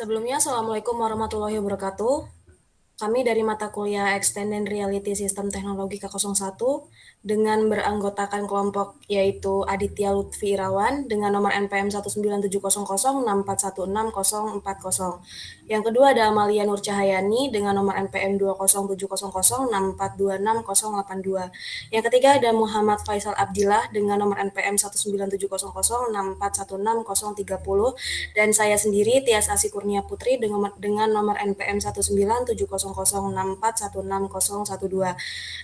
Sebelumnya, Assalamualaikum warahmatullahi wabarakatuh. Kami dari mata kuliah Extended Reality Sistem Teknologi K01 dengan beranggotakan kelompok yaitu Aditya Lutfi Irawan dengan nomor NPM 1970064164040. Yang kedua ada Amalia Nur Cahayani dengan nomor NPM 2070064266082. Yang ketiga ada Muhammad Faisal Abdillah dengan nomor NPM 19700641630. Dan saya sendiri Tias Asih Kurnia Putri dengan nomor NPM 1970064161012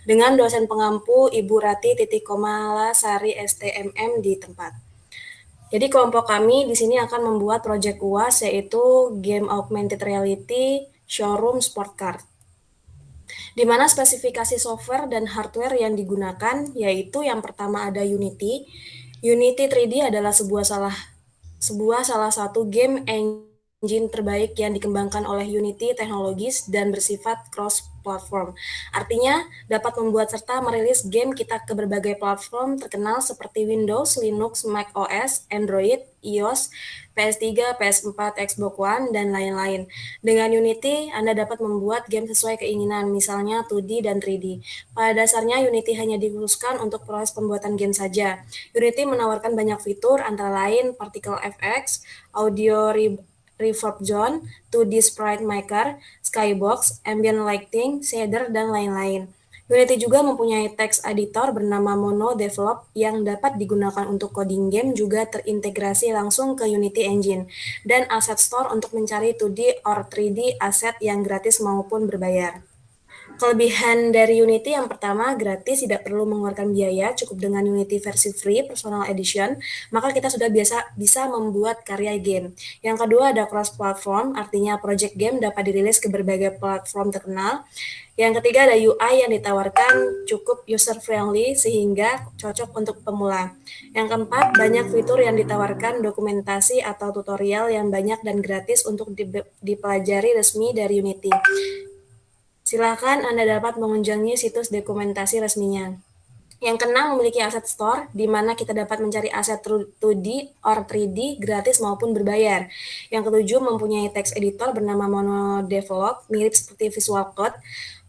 dengan dosen pengampu Ibu Rati Titik Komala Sari STMM di tempat. Jadi kelompok kami di sini akan membuat proyek UAS yaitu Game Augmented Reality Showroom Sport Car. Di mana spesifikasi software dan hardware yang digunakan yaitu yang pertama ada Unity. Unity 3D adalah salah satu game engine terbaik yang dikembangkan oleh Unity Technologies dan bersifat cross-platform. Artinya, dapat membuat serta merilis game kita ke berbagai platform terkenal seperti Windows, Linux, Mac OS, Android, iOS, PS3, PS4, Xbox One, dan lain-lain. Dengan Unity, Anda dapat membuat game sesuai keinginan, misalnya 2D dan 3D. Pada dasarnya, Unity hanya dikhususkan untuk proses pembuatan game saja. Unity menawarkan banyak fitur, antara lain Particle FX, Audio Reverb Zone, 2D Sprite Maker, Skybox, Ambient Lighting, Shader, dan lain-lain. Unity juga mempunyai text editor bernama Mono Develop yang dapat digunakan untuk coding game juga terintegrasi langsung ke Unity Engine, dan Asset Store untuk mencari 2D or 3D aset yang gratis maupun berbayar. Kelebihan dari Unity yang pertama, gratis, tidak perlu mengeluarkan biaya, cukup dengan Unity versi free, personal edition, maka kita sudah bisa membuat karya game. Yang kedua ada cross-platform, artinya project game dapat dirilis ke berbagai platform terkenal. Yang ketiga ada UI yang ditawarkan cukup user-friendly sehingga cocok untuk pemula. Yang keempat, banyak fitur yang ditawarkan dokumentasi atau tutorial yang banyak dan gratis untuk dipelajari resmi dari Unity. Silakan Anda dapat mengunjungi situs dokumentasi resminya. Yang keenam, memiliki aset store, di mana kita dapat mencari aset 2D or 3D gratis maupun berbayar. Yang ketujuh, mempunyai text editor bernama MonoDevelop, mirip seperti Visual Code.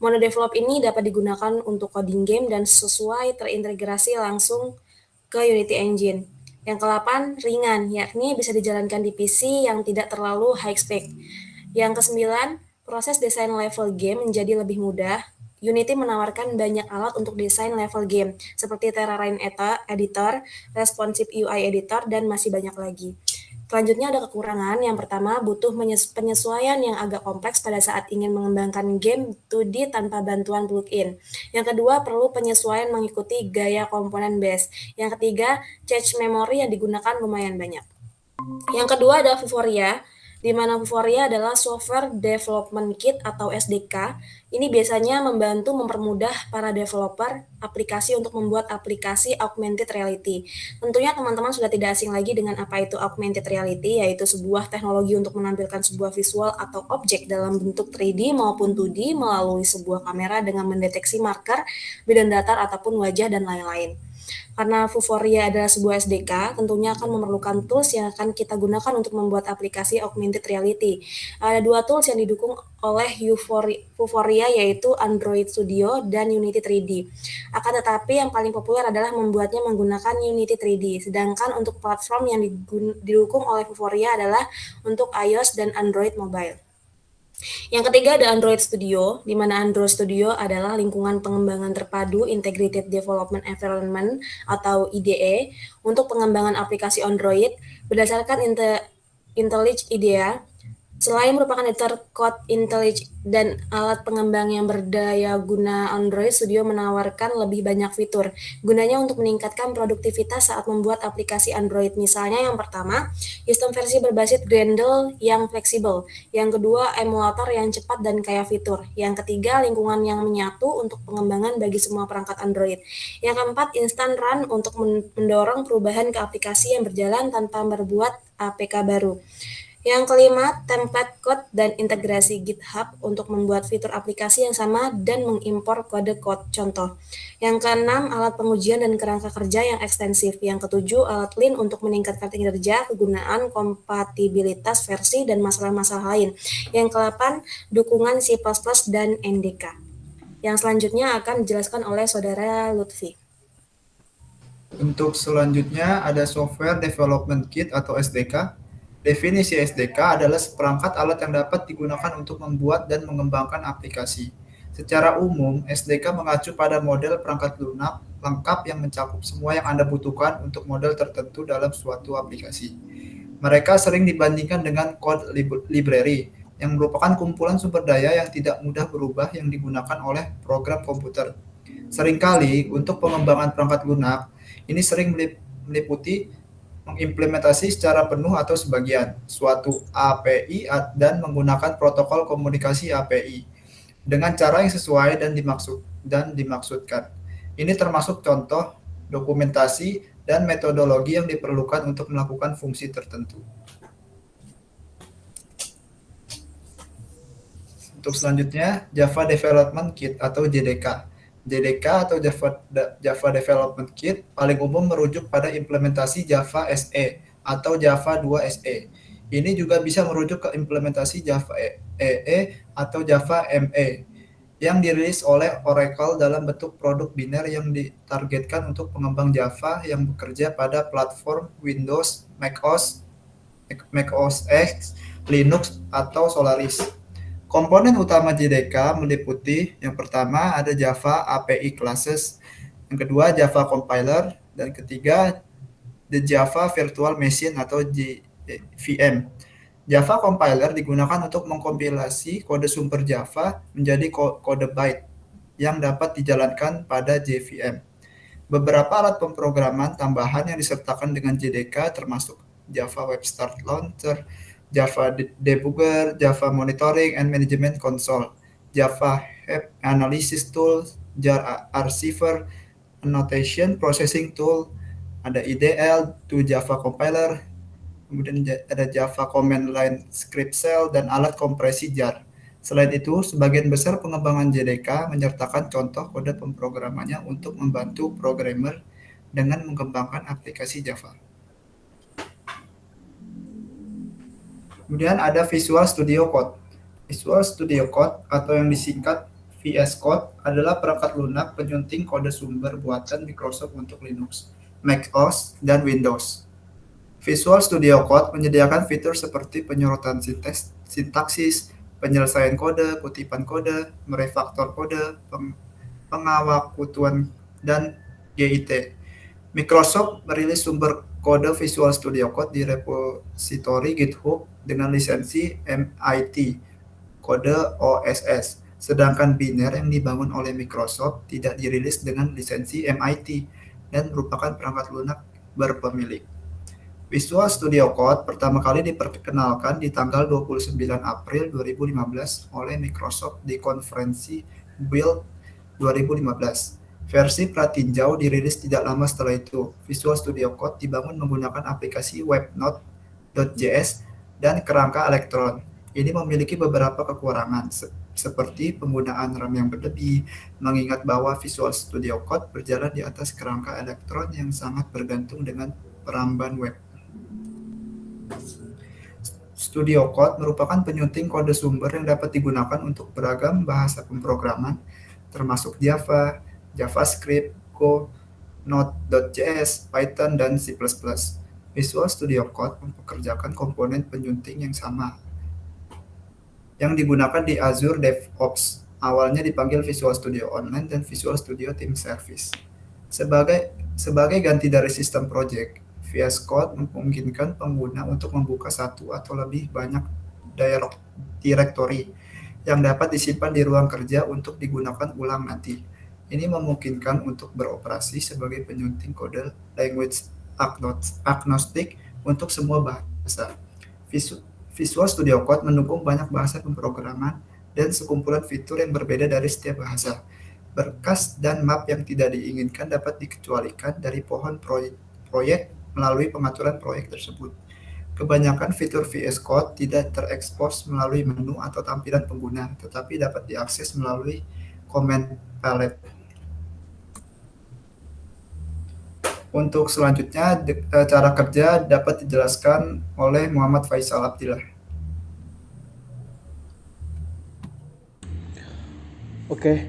MonoDevelop ini dapat digunakan untuk coding game dan sesuai terintegrasi langsung ke Unity Engine. Yang ke-8, ringan, yakni bisa dijalankan di PC yang tidak terlalu high spec. Yang ke-9, proses desain level game menjadi lebih mudah. Unity menawarkan banyak alat untuk desain level game, seperti Terrain Editor, Responsive UI Editor, dan masih banyak lagi. Selanjutnya ada kekurangan. Yang pertama, butuh penyesuaian yang agak kompleks pada saat ingin mengembangkan game 2D tanpa bantuan plugin. Yang kedua, perlu penyesuaian mengikuti gaya komponen base. Yang ketiga, cache memori yang digunakan lumayan banyak. Yang kedua ada Vuforia, di mana Vuforia adalah Software Development Kit atau SDK. Ini biasanya membantu mempermudah para developer aplikasi untuk membuat aplikasi augmented reality. Tentunya teman-teman sudah tidak asing lagi dengan apa itu augmented reality, yaitu sebuah teknologi untuk menampilkan sebuah visual atau objek dalam bentuk 3D maupun 2D melalui sebuah kamera dengan mendeteksi marker, bidang datar ataupun wajah dan lain-lain. Karena Vuforia adalah sebuah SDK, tentunya akan memerlukan tools yang akan kita gunakan untuk membuat aplikasi augmented reality. Ada dua tools yang didukung oleh Vuforia, yaitu Android Studio dan Unity 3D. Akan tetapi yang paling populer adalah membuatnya menggunakan Unity 3D, sedangkan untuk platform yang didukung oleh Vuforia adalah untuk iOS dan Android mobile. Yang ketiga ada Android Studio, di mana Android Studio adalah lingkungan pengembangan terpadu Integrated Development Environment atau IDE untuk pengembangan aplikasi Android berdasarkan IntelliJ IDEA. Selain merupakan editor code IntelliJ dan alat pengembang yang berdaya guna, Android Studio menawarkan lebih banyak fitur. Gunanya untuk meningkatkan produktivitas saat membuat aplikasi Android. Misalnya yang pertama, sistem versi berbasis Gradle yang fleksibel. Yang kedua, emulator yang cepat dan kaya fitur. Yang ketiga, lingkungan yang menyatu untuk pengembangan bagi semua perangkat Android. Yang keempat, instant run untuk mendorong perubahan ke aplikasi yang berjalan tanpa membuat APK baru. Yang kelima, template code dan integrasi GitHub untuk membuat fitur aplikasi yang sama dan mengimpor kode contoh. Yang keenam, alat pengujian dan kerangka kerja yang ekstensif. Yang ketujuh, alat Lean untuk meningkatkan kinerja, kegunaan, kompatibilitas versi, dan masalah-masalah lain. Yang kedelapan, dukungan C++ dan NDK. Yang selanjutnya akan dijelaskan oleh Saudara Lutfi. Untuk selanjutnya ada Software Development Kit atau SDK. Definisi SDK adalah seperangkat alat yang dapat digunakan untuk membuat dan mengembangkan aplikasi. Secara umum, SDK mengacu pada model perangkat lunak lengkap yang mencakup semua yang Anda butuhkan untuk model tertentu dalam suatu aplikasi. Mereka sering dibandingkan dengan code library, yang merupakan kumpulan sumber daya yang tidak mudah berubah yang digunakan oleh program komputer. Seringkali, untuk pengembangan perangkat lunak, ini sering meliputi mengimplementasi secara penuh atau sebagian suatu API dan menggunakan protokol komunikasi API dengan cara yang sesuai dan dimaksudkan. Ini termasuk contoh dokumentasi dan metodologi yang diperlukan untuk melakukan fungsi tertentu. Untuk selanjutnya, Java Development Kit atau JDK. JDK atau Java Development Kit paling umum merujuk pada implementasi Java SE atau Java 2 SE. Ini juga bisa merujuk ke implementasi Java EE atau Java ME yang dirilis oleh Oracle dalam bentuk produk biner yang ditargetkan untuk pengembang Java yang bekerja pada platform Windows, macOS X, Linux, atau Solaris. Komponen utama JDK meliputi yang pertama ada Java API Classes, yang kedua Java Compiler, dan ketiga The Java Virtual Machine atau JVM. Java Compiler digunakan untuk mengkompilasi kode sumber Java menjadi kode byte yang dapat dijalankan pada JVM. Beberapa alat pemrograman tambahan yang disertakan dengan JDK termasuk Java Web Start Launcher, Java Debugger, Java Monitoring and Management Console, Java App Analysis Tool, Jar Archiver, Annotation Processing Tool, ada IDL, to Java Compiler, kemudian ada Java Command Line Script Cell, dan alat kompresi jar. Selain itu, sebagian besar pengembangan JDK menyertakan contoh kode pemrogramannya untuk membantu programmer dengan mengembangkan aplikasi Java. Kemudian ada Visual Studio Code. Visual Studio Code atau yang disingkat VS Code adalah perangkat lunak penyunting kode sumber buatan Microsoft untuk Linux, macOS, dan Windows. Visual Studio Code menyediakan fitur seperti penyorotan sintaksis, penyelesaian kode, kutipan kode, merefaktor kode, pengawakutuan, dan GIT. Microsoft merilis sumber kode Visual Studio Code di repositori GitHub dengan lisensi MIT, kode OSS. Sedangkan Biner yang dibangun oleh Microsoft tidak dirilis dengan lisensi MIT dan merupakan perangkat lunak berpemilik. Visual Studio Code pertama kali diperkenalkan di tanggal 29 April 2015 oleh Microsoft di konferensi Build 2015. Versi pratinjau dirilis tidak lama setelah itu. Visual Studio Code dibangun menggunakan aplikasi web Node.js dan kerangka Electron. Ini memiliki beberapa kekurangan, seperti penggunaan RAM yang berlebih, mengingat bahwa Visual Studio Code berjalan di atas kerangka Electron yang sangat bergantung dengan peramban web. Studio Code merupakan penyunting kode sumber yang dapat digunakan untuk beragam bahasa pemrograman, termasuk Java, JavaScript, Go, Node.js, Python, dan C++. Visual Studio Code mempekerjakan komponen penyunting yang sama yang digunakan di Azure DevOps. Awalnya dipanggil Visual Studio Online dan Visual Studio Team Service. Sebagai ganti dari sistem project, VS Code memungkinkan pengguna untuk membuka satu atau lebih banyak directory yang dapat disimpan di ruang kerja untuk digunakan ulang nanti. Ini memungkinkan untuk beroperasi sebagai penyunting kode language agnostic untuk semua bahasa. Visual Studio Code mendukung banyak bahasa pemrograman dan sekumpulan fitur yang berbeda dari setiap bahasa. Berkas dan map yang tidak diinginkan dapat dikecualikan dari pohon proyek melalui pengaturan proyek tersebut. Kebanyakan fitur VS Code tidak terekspos melalui menu atau tampilan pengguna, tetapi dapat diakses melalui command palette. Untuk selanjutnya, cara kerja dapat dijelaskan oleh Muhammad Faisal Abdillah. Oke,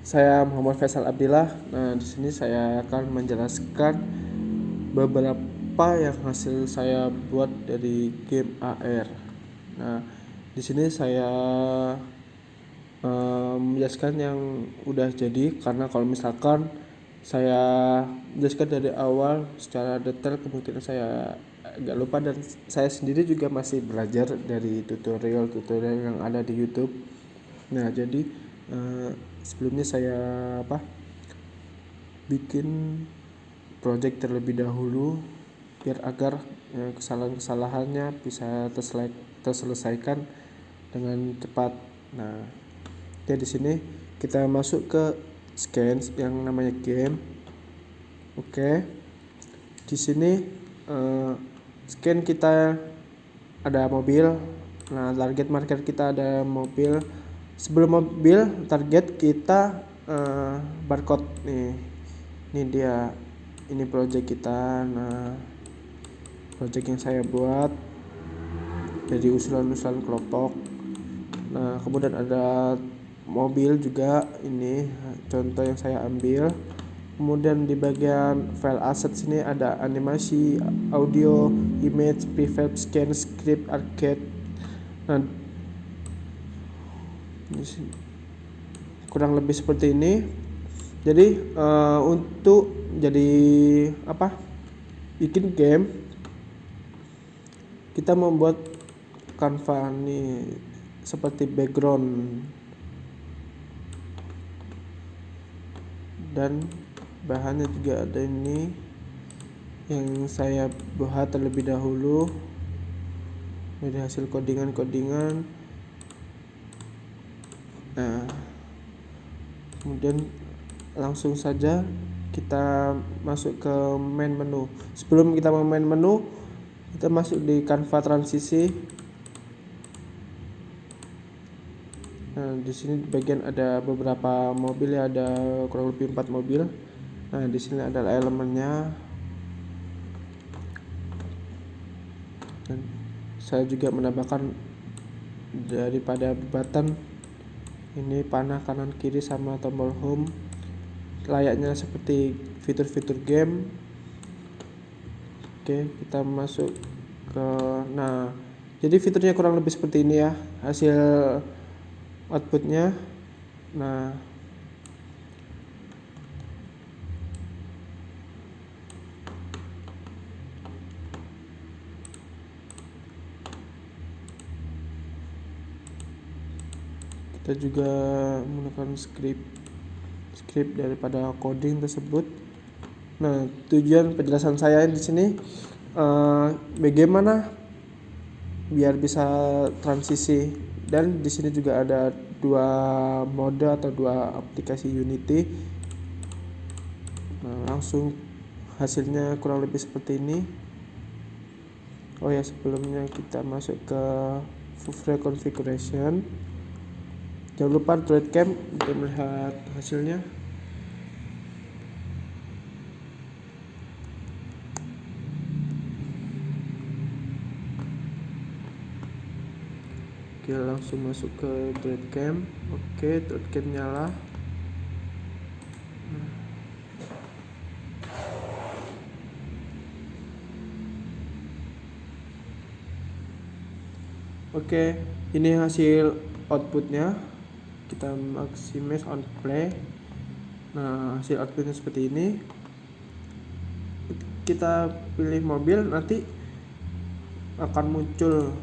saya Muhammad Faisal Abdillah. Nah, di sini saya akan menjelaskan beberapa yang hasil saya buat dari game AR. Nah, di sini saya menjelaskan yang udah jadi, karena kalau misalkan saya jelaskan dari awal secara detail kemungkinan saya agak lupa, dan saya sendiri juga masih belajar dari tutorial-tutorial yang ada di YouTube. Nah, jadi sebelumnya saya bikin project terlebih dahulu biar agar kesalahan-kesalahannya bisa terselesaikan dengan cepat. Nah, jadi di sini kita masuk ke scan yang namanya game. Oke. Di sini scan kita ada mobil. Nah, target market kita ada mobil. Sebelum mobil, target kita barcode nih. Ini dia, ini project kita. Nah, project yang saya buat jadi usulan-usulan kelompok. Nah, kemudian ada mobil juga, ini contoh yang saya ambil. Kemudian di bagian file asset sini ada animasi, audio, image, prefab, scan, script, arcade. Nah, di sini kurang lebih seperti ini. Jadi untuk jadi bikin game, kita membuat kanva nih seperti background, dan bahannya juga ada ini yang saya buat terlebih dahulu dari hasil codingan. Nah, kemudian langsung saja kita masuk ke main menu. Sebelum kita main menu, kita masuk di Canva transisi. Nah, di sini bagian ada beberapa mobil ya, ada kurang lebih 4 mobil. Nah, di sini ada elemennya. Dan saya juga menambahkan daripada button ini panah kanan kiri sama tombol home, layaknya seperti fitur-fitur game. Oke, kita masuk ke jadi fiturnya kurang lebih seperti ini ya hasil outputnya. Nah, kita juga menggunakan script daripada coding tersebut. Nah, tujuan penjelasan saya di sini bagaimana biar bisa transisi, dan di sini juga ada 2 mode atau 2 aplikasi Unity. Nah, langsung hasilnya kurang lebih seperti ini. Oh ya, sebelumnya kita masuk ke Fufre configuration. Jangan lupa threadcam untuk melihat hasilnya. Oke, langsung masuk ke threadcam. Oke, threadcam nyala. Oke, ini hasil outputnya. Kita maximize on play. Nah, hasil outputnya seperti ini. Kita pilih mobil, nanti akan muncul.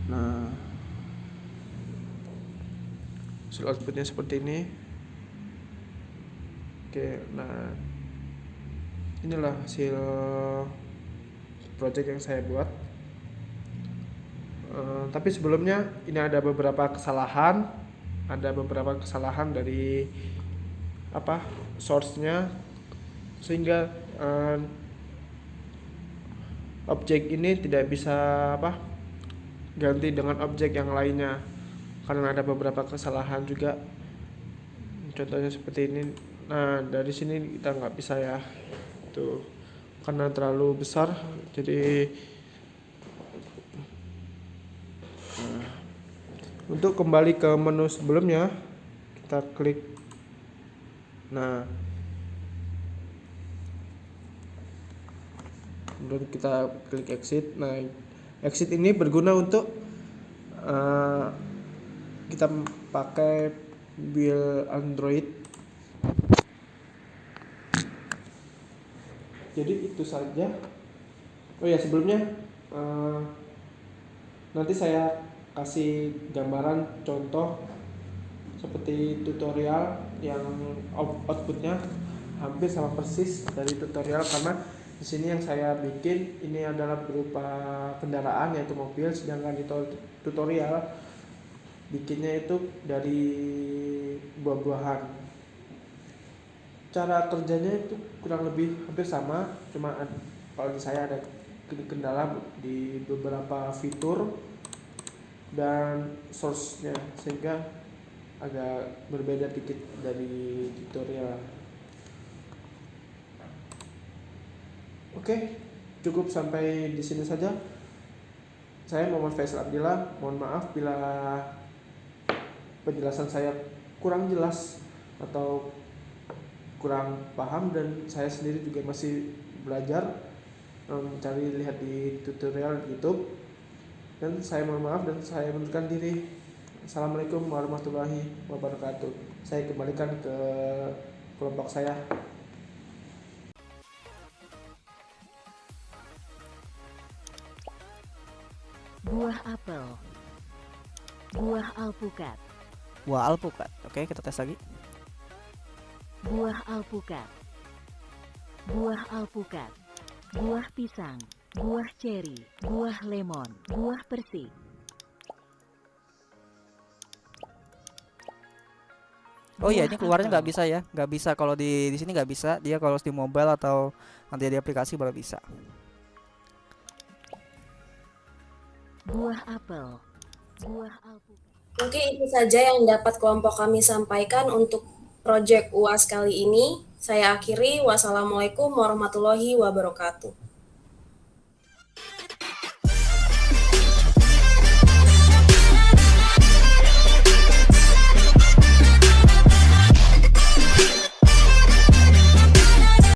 Nah, hasil outputnya seperti ini. Oke, nah inilah hasil project yang saya buat. Tapi sebelumnya ini ada beberapa kesalahan dari source-nya, sehingga objek ini tidak bisa ganti dengan objek yang lainnya karena ada beberapa kesalahan juga, contohnya seperti ini. Nah, dari sini kita nggak bisa ya, tuh karena terlalu besar. Jadi untuk kembali ke menu sebelumnya, kita klik. Nah, kemudian kita klik exit. Nah, exit ini berguna untuk kita pakai build Android. Jadi itu saja. Oh ya, sebelumnya nanti saya kasih gambaran contoh seperti tutorial yang outputnya hampir sama persis dari tutorial, karena di sini yang saya bikin ini adalah berupa kendaraan yaitu mobil, sedangkan di tutorial bikinnya itu dari buah-buahan. Cara kerjanya itu kurang lebih hampir sama, cuma kalau di saya ada kendala di beberapa fitur dan source-nya sehingga agak berbeda dikit dari tutorial. Oke, cukup sampai di sini saja. Saya Muhammad Faisal Abdillah, mohon maaf bila penjelasan saya kurang jelas atau kurang paham, dan saya sendiri juga masih belajar mencari lihat di tutorial YouTube. Dan saya mohon maaf dan saya mundurkan diri. Assalamualaikum warahmatullahi wabarakatuh. Saya kembalikan ke kelompok saya. Buah apel. Buah alpukat. Buah alpukat. Oke, kita tes lagi. Buah alpukat. Buah alpukat. Buah pisang. Buah ceri. Buah lemon. Buah persik. Oh iya, ini Buah keluarnya nggak apel. bisa ya, nggak bisa kalau di sini nggak bisa. Dia kalau di mobile atau nanti di aplikasi baru bisa. Buah apel. Buah alpukat. Mungkin itu saja yang dapat kelompok kami sampaikan untuk proyek UAS kali ini. Saya akhiri. Wassalamualaikum warahmatullahi wabarakatuh.